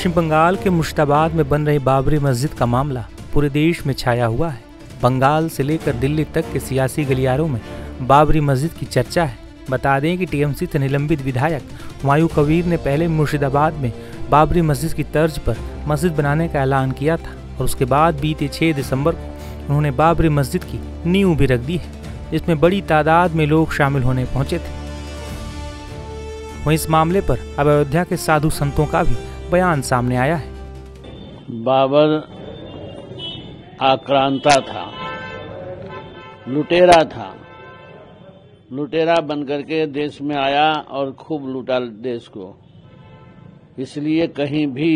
पश्चिम बंगाल के मुर्शिदाबाद में बन रही बाबरी मस्जिद का मामला पूरे देश में छाया हुआ है। बंगाल से लेकर दिल्ली तक के सियासी गलियारों में बाबरी मस्जिद की चर्चा है। बता दें कि टीएमसी से निलंबित विधायक हुमायूं कबीर ने पहले मुर्शिदाबाद में बाबरी मस्जिद की तर्ज पर मस्जिद बनाने का ऐलान किया था और उसके बाद बीते 6 दिसंबर को उन्होंने बाबरी मस्जिद की नींव भी रख दी है, जिसमें बड़ी तादाद में लोग शामिल होने पहुंचे थे। वहीं इस मामले पर अब अयोध्या के साधु संतों का भी बयान सामने आया है। बाबर आक्रांता था, लुटेरा था, लुटेरा बनकर के देश में आया और खूब लूटा देश को। इसलिए कहीं भी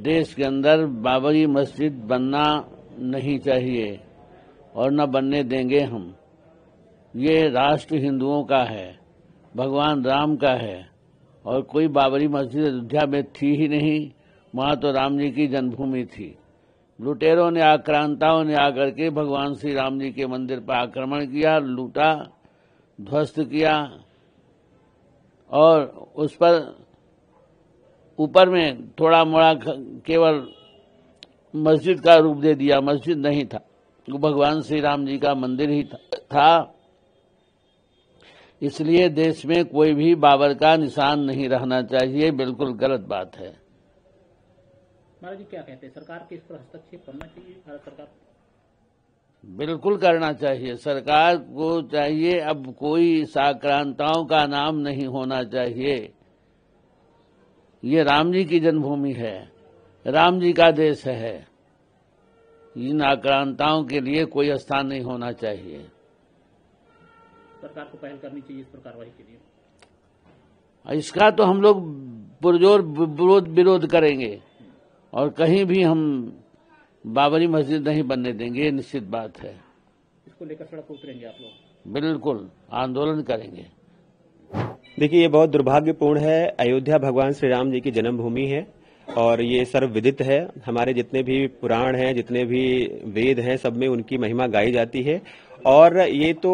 देश के अंदर बाबरी मस्जिद बनना नहीं चाहिए और न बनने देंगे हम। ये राष्ट्र हिंदुओं का है, भगवान राम का है और कोई बाबरी मस्जिद अयोध्या में थी ही नहीं। वहां तो राम जी की जन्मभूमि थी। लुटेरों ने, आक्रांताओं ने आकर के भगवान श्री राम जी के मंदिर पर आक्रमण किया, लूटा, ध्वस्त किया और उस पर ऊपर में थोड़ा मोड़ा केवल मस्जिद का रूप दे दिया। मस्जिद नहीं था, वो भगवान श्री राम जी का मंदिर ही था। इसलिए देश में कोई भी बाबर का निशान नहीं रहना चाहिए। बिल्कुल गलत बात है। महाराज जी क्या कहते हैं, सरकार के इस पर हस्तक्षेप करना चाहिए? भारत सरकार बिल्कुल करना चाहिए। सरकार को चाहिए, अब कोई आक्रांताओं का नाम नहीं होना चाहिए। ये राम जी की जन्मभूमि है, राम जी का देश है। इन आक्रांताओं के लिए कोई स्थान नहीं होना चाहिए। सरकार को पहल करनी चाहिए इस पर कार्रवाई के लिए। इसका तो हम लोग पुरजोर विरोध करेंगे और कहीं भी हम बाबरी मस्जिद नहीं बनने देंगे, ये निश्चित बात है। इसको लेकर सड़क पर उतरेंगे आप लोग? बिल्कुल आंदोलन करेंगे। देखिए, ये बहुत दुर्भाग्यपूर्ण है। अयोध्या भगवान श्री राम जी की जन्मभूमि है और ये सर्वविदित है। हमारे जितने भी पुराण हैं, जितने भी वेद हैं, सब में उनकी महिमा गाई जाती है। और ये तो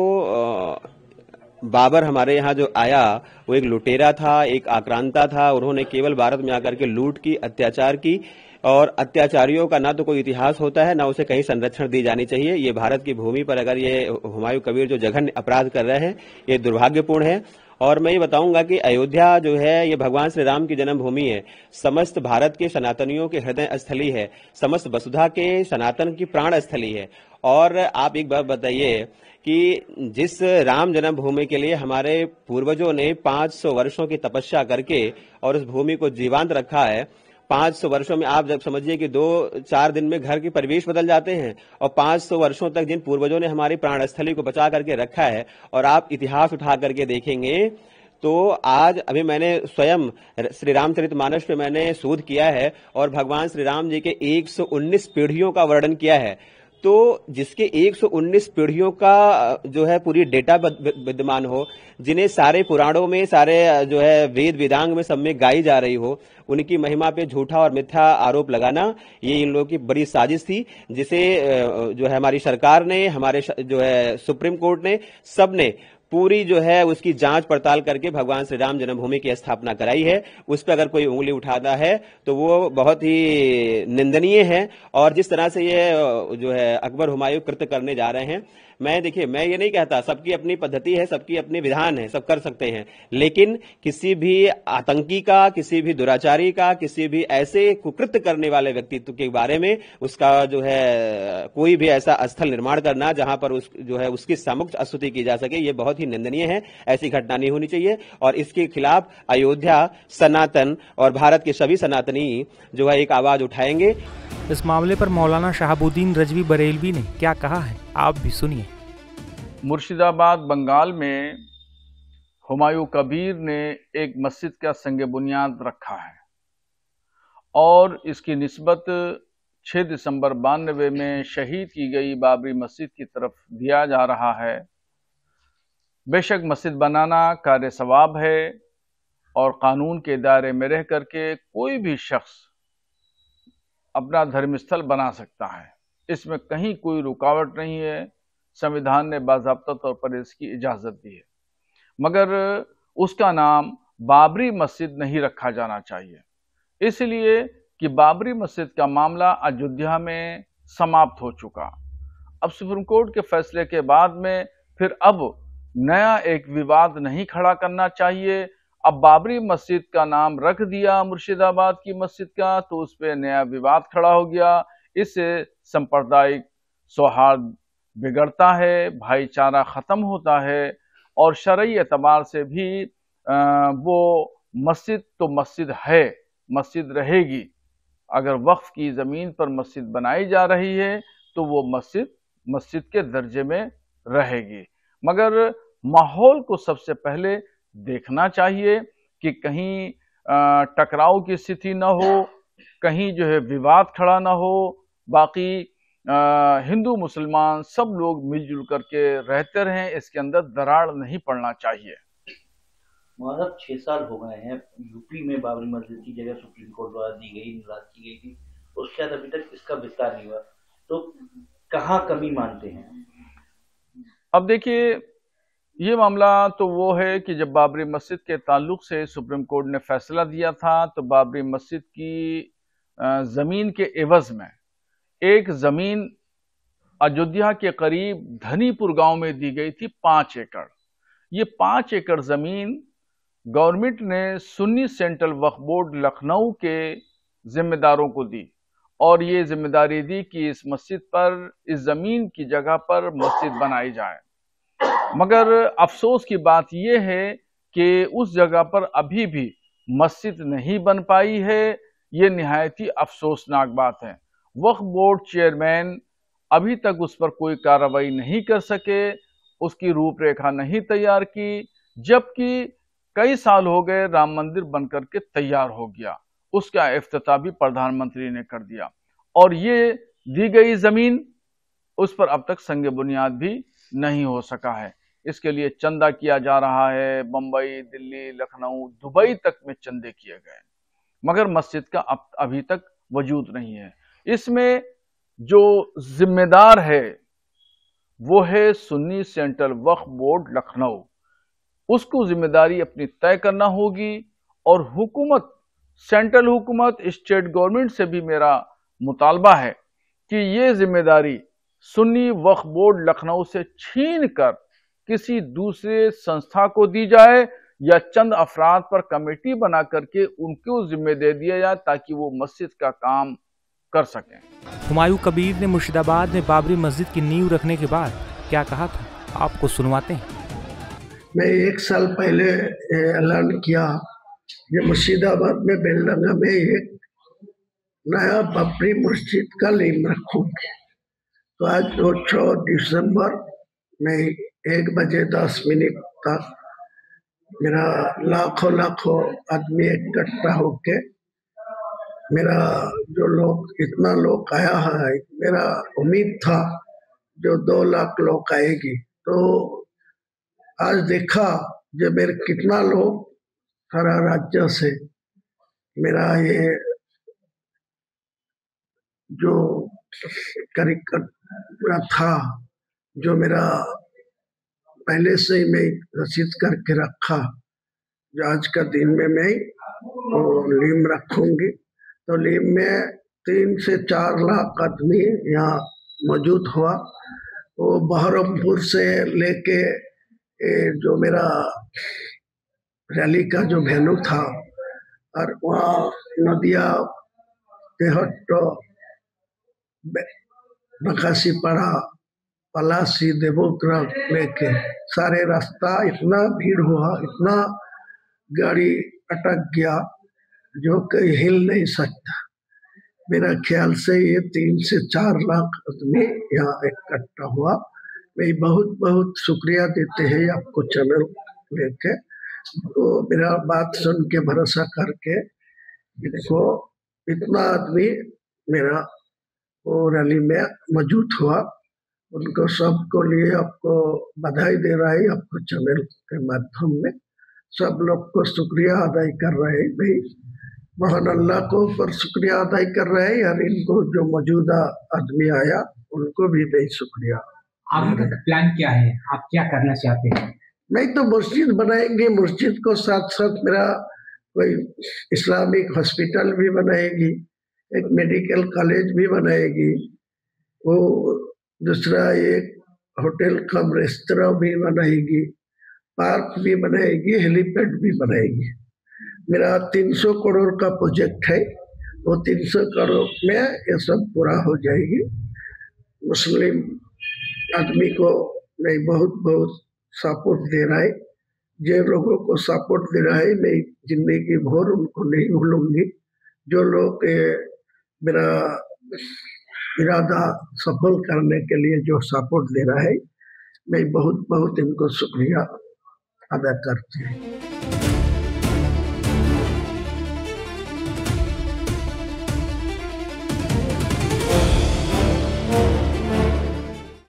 बाबर हमारे यहाँ जो आया वो एक लुटेरा था, एक आक्रांता था। उन्होंने केवल भारत में आकर के लूट की, अत्याचार की और अत्याचारियों का ना तो कोई इतिहास होता है, ना उसे कहीं संरक्षण दी जानी चाहिए। ये भारत की भूमि पर अगर ये हुमायूं कबीर जो जघन्य अपराध कर रहे हैं, ये दुर्भाग्यपूर्ण है। और मैं ये बताऊंगा कि अयोध्या जो है ये भगवान श्री राम की जन्मभूमि है, समस्त भारत के सनातनियों के हृदय स्थली है, समस्त वसुधा के सनातन की प्राण स्थली है। और आप एक बात बताइए कि जिस राम जन्मभूमि के लिए हमारे पूर्वजों ने 500 वर्षों की तपस्या करके और उस भूमि को जीवांत रखा है, 500 वर्षों में आप जब समझिए कि 2-4 दिन में घर के परिवेश बदल जाते हैं और 500 वर्षों तक जिन पूर्वजों ने हमारी प्राणस्थली को बचा करके रखा है, और आप इतिहास उठा करके देखेंगे तो आज अभी मैंने स्वयं श्री रामचरितमानस पे मैंने शोध किया है और भगवान श्री राम जी के 119 पीढ़ियों का वर्णन किया है। तो जिसके 119 पीढ़ियों का जो है पूरी डेटा विद्यमान हो, जिन्हें सारे पुराणों में, सारे जो है वेद वेदांग में सब में गाई जा रही हो, उनकी महिमा पे झूठा और मिथ्या आरोप लगाना ये इन लोगों की बड़ी साजिश थी, जिसे जो है हमारी सरकार ने, हमारे जो है सुप्रीम कोर्ट ने, सब ने पूरी जो है उसकी जांच पड़ताल करके भगवान श्री राम जन्मभूमि की स्थापना कराई है। उस पर अगर कोई उंगली उठाता है तो वो बहुत ही निंदनीय है। और जिस तरह से ये जो है अकबर हुमायूं कृत्य करने जा रहे हैं, मैं देखिए, मैं ये नहीं कहता, सबकी अपनी पद्धति है, सबकी अपनी विधान है, सब कर सकते हैं, लेकिन किसी भी आतंकी का, किसी भी दुराचारी का, किसी भी ऐसे कुकृत्य करने वाले व्यक्तित्व के बारे में उसका जो है कोई भी ऐसा स्थल निर्माण करना जहां पर उस जो है उसकी सामुक्त स्तुति की जा सके, ये बहुत ही निंदनीय है। ऐसी घटना नहीं होनी चाहिए और इसके खिलाफ अयोध्या, सनातन और भारत के सभी सनातनी जो है एक आवाज उठाएंगे। इस मामले पर मौलाना शहाबुद्दीन रजवी बरेलवी ने क्या कहा है, आप भी सुनिए। मुर्शिदाबाद बंगाल में हुमायूं कबीर ने एक मस्जिद का संग बुनियाद रखा है और इसकी निस्बत 6 दिसंबर 92 में शहीद की गई बाबरी मस्जिद की तरफ दिया जा रहा है। बेशक मस्जिद बनाना कार्य सवाब है और कानून के दायरे में रह करके कोई भी शख्स अपना धर्मस्थल बना सकता है, इसमें कहीं कोई रुकावट नहीं है। संविधान ने बाज़ाब्ता तौर पर इसकी इजाज़त दी है, मगर उसका नाम बाबरी मस्जिद नहीं रखा जाना चाहिए। इसलिए कि बाबरी मस्जिद का मामला अयोध्या में समाप्त हो चुका। अब सुप्रीम कोर्ट के फैसले के बाद में फिर अब नया एक विवाद नहीं खड़ा करना चाहिए। अब बाबरी मस्जिद का नाम रख दिया मुर्शिदाबाद की मस्जिद का, तो उस पर नया विवाद खड़ा हो गया। इससे सांप्रदायिक सौहार्द बिगड़ता है, भाईचारा खत्म होता है और शरई एतबार से भी वो मस्जिद तो मस्जिद है, मस्जिद रहेगी। अगर वक्फ की जमीन पर मस्जिद बनाई जा रही है तो वो मस्जिद मस्जिद के दर्जे में रहेगी। मगर माहौल को सबसे पहले देखना चाहिए कि कहीं टकराव की स्थिति न हो, कहीं जो है विवाद खड़ा न हो। बाकी हिंदू मुसलमान सब लोग मिलजुल करके रहते रहें, इसके अंदर दरार नहीं पड़ना चाहिए। मतलब 6 साल हो गए हैं यूपी में बाबरी मस्जिद की जगह सुप्रीम कोर्ट द्वारा दी गई, निराश की गई थी, उसके बाद अभी तक इसका विस्तार नहीं हुआ, तो कहाँ कमी मानते हैं? अब देखिए, ये मामला तो वो है कि जब बाबरी मस्जिद के ताल्लुक से सुप्रीम कोर्ट ने फैसला दिया था तो बाबरी मस्जिद की जमीन के एवज में एक जमीन अयोध्या के करीब धनीपुर गांव में दी गई थी 5 एकड़। ये 5 एकड़ जमीन गवर्नमेंट ने सुन्नी सेंट्रल वक्फ बोर्ड लखनऊ के जिम्मेदारों को दी और ये जिम्मेदारी दी कि इस मस्जिद पर, इस जमीन की जगह पर मस्जिद बनाई जाए। मगर अफसोस की बात यह है कि उस जगह पर अभी भी मस्जिद नहीं बन पाई है। ये निहायत ही अफसोसनाक बात है। वक्फ बोर्ड चेयरमैन अभी तक उस पर कोई कार्रवाई नहीं कर सके, उसकी रूपरेखा नहीं तैयार की, जबकि कई साल हो गए राम मंदिर बनकर के तैयार हो गया, उसका इफ्तिताह भी प्रधानमंत्री ने कर दिया और ये दी गई जमीन उस पर अब तक संग बुनियाद भी नहीं हो सका है। इसके लिए चंदा किया जा रहा है, बंबई, दिल्ली, लखनऊ, दुबई तक में चंदे किए गए, मगर मस्जिद का अभी तक वजूद नहीं है। इसमें जो जिम्मेदार है वो है सुन्नी सेंट्रल वक्फ बोर्ड लखनऊ। उसको जिम्मेदारी अपनी तय करना होगी और हुकूमत, सेंट्रल हुकूमत, स्टेट गवर्नमेंट से भी मेरा मुतालबा है कि ये जिम्मेदारी सुन्नी वक्फ बोर्ड लखनऊ से छीन कर किसी दूसरे संस्था को दी जाए या चंद अफराद पर कमेटी बना करके उनको जिम्मे दे दिया जाए ताकि वो मस्जिद का काम कर सकें। हुमायूं कबीर ने मुर्शिदाबाद में बाबरी मस्जिद की नींव रखने के बाद क्या कहा था, आपको सुनवाते हैं। मैं 1 साल पहले ऐलान किया कि मुर्शिदाबाद में बेलडंगा में एक नया बाबरी मस्जिद का नींव रखूंगी। तो आज 6 दिसंबर में 1:10 तक मेरा लाखों आदमी इकट्ठा होके, मेरा जो लोग, इतना लोग आया है, मेरा उम्मीद था जो 2 लाख लोग आएगी, तो आज देखा जो मेरे कितना लोग सारा राज्य से मेरा ये जो कार्यक्रम था, जो मेरा पहले से ही मैं रसीद करके रखा, जो आज का दिन में मैं वो नींव रखूंगी। तो नींव में 3 से 4 लाख आदमी यहाँ मौजूद हुआ। वो बहरमपुर से लेके जो मेरा रैली का जो वेन्यू था, और वहाँ नदिया, तेहट्टो, बकासीपाड़ा, पलासी, देवोग्राम लेके सारे रास्ता इतना भीड़ हुआ, इतना गाड़ी अटक गया जो कहीं हिल नहीं सकता। मेरा ख्याल से ये 3 से 4 लाख आदमी यहाँ इकट्ठा हुआ। मैं बहुत बहुत शुक्रिया देते हैं आपको चैनल लेके, तो मेरा बात सुन के भरोसा करके देखो इतना आदमी मेरा वो रैली में मौजूद हुआ। उनको सबको लिए आपको बधाई दे रहा है, आपको चैनल के माध्यम में सब लोग को शुक्रिया अदा कर रहे हैं। भाई मोहन अल्लाह को पर शुक्रिया अदा कर रहे हैं, और इनको जो मौजूदा आदमी आया उनको भी भाई शुक्रिया। आगे का प्लान क्या है, आप क्या करना चाहते हैं? मैं तो मस्जिद बनाएंगे, मस्जिद को साथ साथ मेरा कोई इस्लामिक हॉस्पिटल भी बनाएगी, एक मेडिकल कॉलेज भी बनाएगी, वो दूसरा एक होटल कम रेस्तरां भी बनाएगी, पार्क भी बनाएगी, हेलीपैड भी बनाएगी। मेरा 300 करोड़ का प्रोजेक्ट है, वो 300 करोड़ में ये सब पूरा हो जाएगी। मुस्लिम आदमी को मैं बहुत बहुत सपोर्ट दे रहा है, जो लोगों को सपोर्ट दे रहा है मैं जिंदगी भर उनको नहीं भूलूंगी। जो लोग मेरा इरादा सफल करने के लिए जो सपोर्ट दे रहा है, मैं बहुत बहुत इनको शुक्रिया अदा करती हूँ।